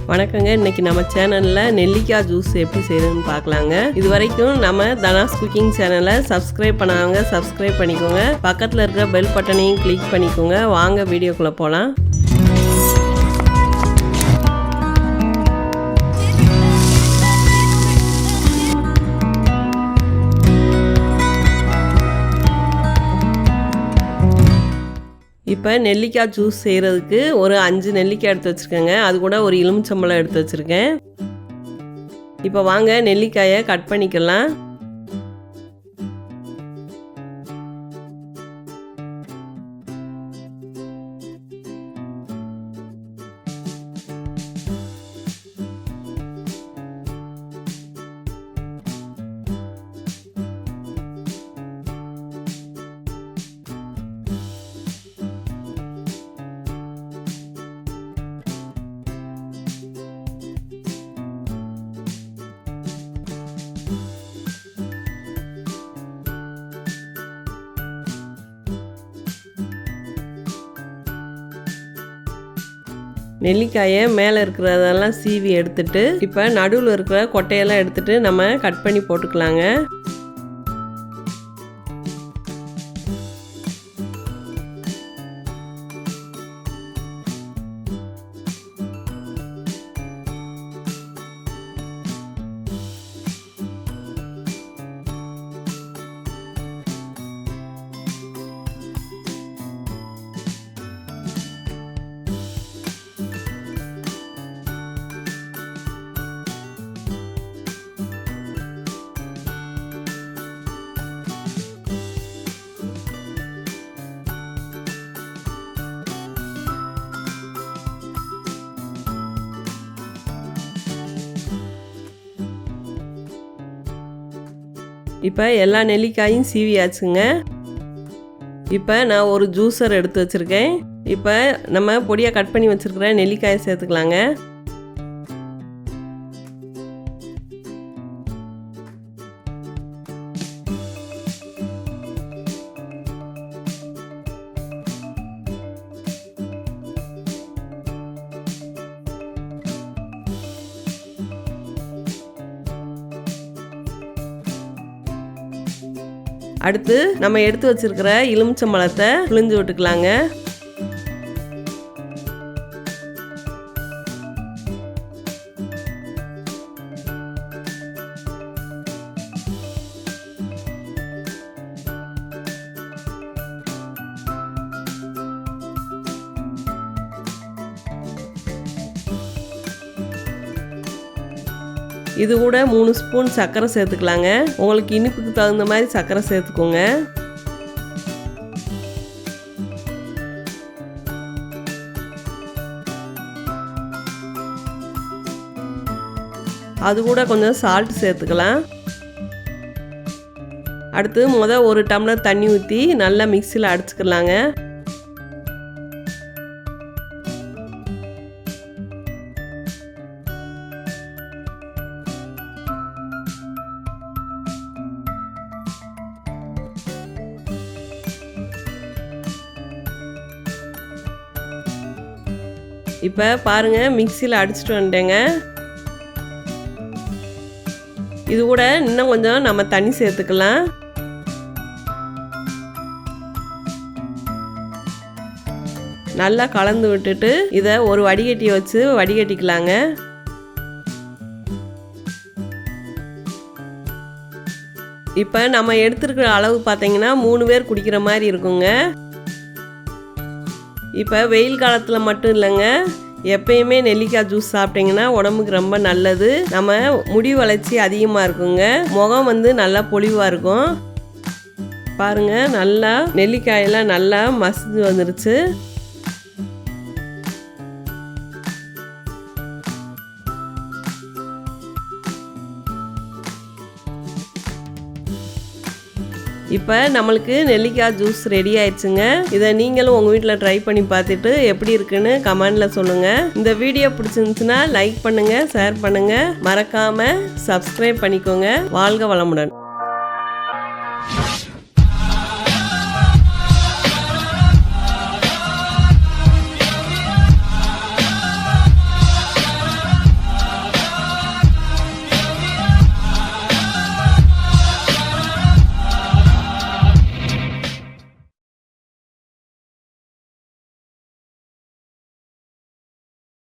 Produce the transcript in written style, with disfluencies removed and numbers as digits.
வணக்கங்க. இன்னைக்கு நம்ம சேனல்ல நெல்லிக்காய் ஜூஸ் எப்படி செய்யறதுன்னு பார்க்கலாங்க. இது வரைக்கும் நம்ம தனாஸ் குக்கிங் சேனலை சப்ஸ்கிரைப் பண்ணாங்க, சப்ஸ்கிரைப் பண்ணிக்கோங்க. பக்கத்தில் இருக்கிற பெல் பட்டனையும் கிளிக் பண்ணிக்கோங்க. வாங்க வீடியோக்குள்ள போகலாம். இப்போ நெல்லிக்காய் ஜூஸ் செய்கிறதுக்கு ஒரு 5 நெல்லிக்காய் எடுத்து வச்சுருக்கேங்க. அது கூட ஒரு எலுமிச்சம்பழம் எடுத்து வச்சுருக்கேன். இப்போ வாங்க நெல்லிக்காயை கட் பண்ணிக்கலாம். நெல்லிக்காயை மேலே இருக்கிறதெல்லாம் சீவி எடுத்துட்டு இப்போ நடுவில் இருக்கிற கொட்டையெல்லாம் எடுத்துட்டு நம்ம கட் பண்ணி போட்டுக்கலாங்க. இப்போ எல்லா நெல்லிக்காயும் சீவியாச்சுங்க. இப்போ நான் ஒரு ஜூஸர் எடுத்து வச்சுருக்கேன். இப்போ நம்ம பொடியாக கட் பண்ணி வச்சுருக்கிற நெல்லிக்காயை சேர்த்துக்கலாங்க. அடுத்து நம்ம எடுத்து வச்சிருக்கிற எலுமிச்சம்பழத்தை பிழிஞ்சு விட்டுக்கலாங்க. இது கூட 3 ஸ்பூன் சர்க்கரை சேர்த்துக்கலாங்க. உங்களுக்கு இனிப்புக்கு தகுந்த மாதிரி சர்க்கரை சேர்த்துக்கோங்க. அது கூட கொஞ்சம் சால்ட் சேர்த்துக்கலாம். அடுத்து ஒரு டம்ளர் தண்ணி ஊற்றி நல்லா மிக்சியில் அடிச்சுக்கலாங்க. இப்போ பாருங்க, மிக்சியில் அடிச்சுட்டு வந்துட்டேங்க. இது கூட இன்னும் கொஞ்சம் நம்ம தண்ணி சேர்த்துக்கலாம். நல்லா கலந்து விட்டுட்டு இதை ஒரு வடிகட்டியை வச்சு வடிகட்டிக்கலாங்க. இப்போ நம்ம எடுத்துருக்கிற அளவு பார்த்தீங்கன்னா 3 பேர் குடிக்கிற மாதிரி இருக்குங்க. இப்போ வெயில் காலத்தில் மட்டும் இல்லைங்க, எப்பயுமே நெல்லிக்காய் ஜூஸ் சாப்பிட்டிங்கன்னா உடம்புக்கு ரொம்ப நல்லது. நம்ம முடி வளர்ச்சி அதிகமாக இருக்குங்க. முகம் நல்லா பொலிவாக இருக்கும். பாருங்கள், நல்லா நெல்லிக்காயெல்லாம் நல்லா மசிஞ்சு வந்துருச்சு. இப்போ நம்மளுக்கு நெல்லிக்காய் ஜூஸ் ரெடி ஆயிடுச்சுங்க. இதை நீங்களும் உங்கள் வீட்டில் ட்ரை பண்ணி பார்த்துட்டு எப்படி இருக்குன்னு கமெண்டில் சொல்லுங்கள். இந்த வீடியோ பிடிச்சிருந்துச்சுன்னா லைக் பண்ணுங்கள், ஷேர் பண்ணுங்கள், மறக்காமல் சப்ஸ்கிரைப் பண்ணிக்கோங்க. வாழ்க வளமுடன்.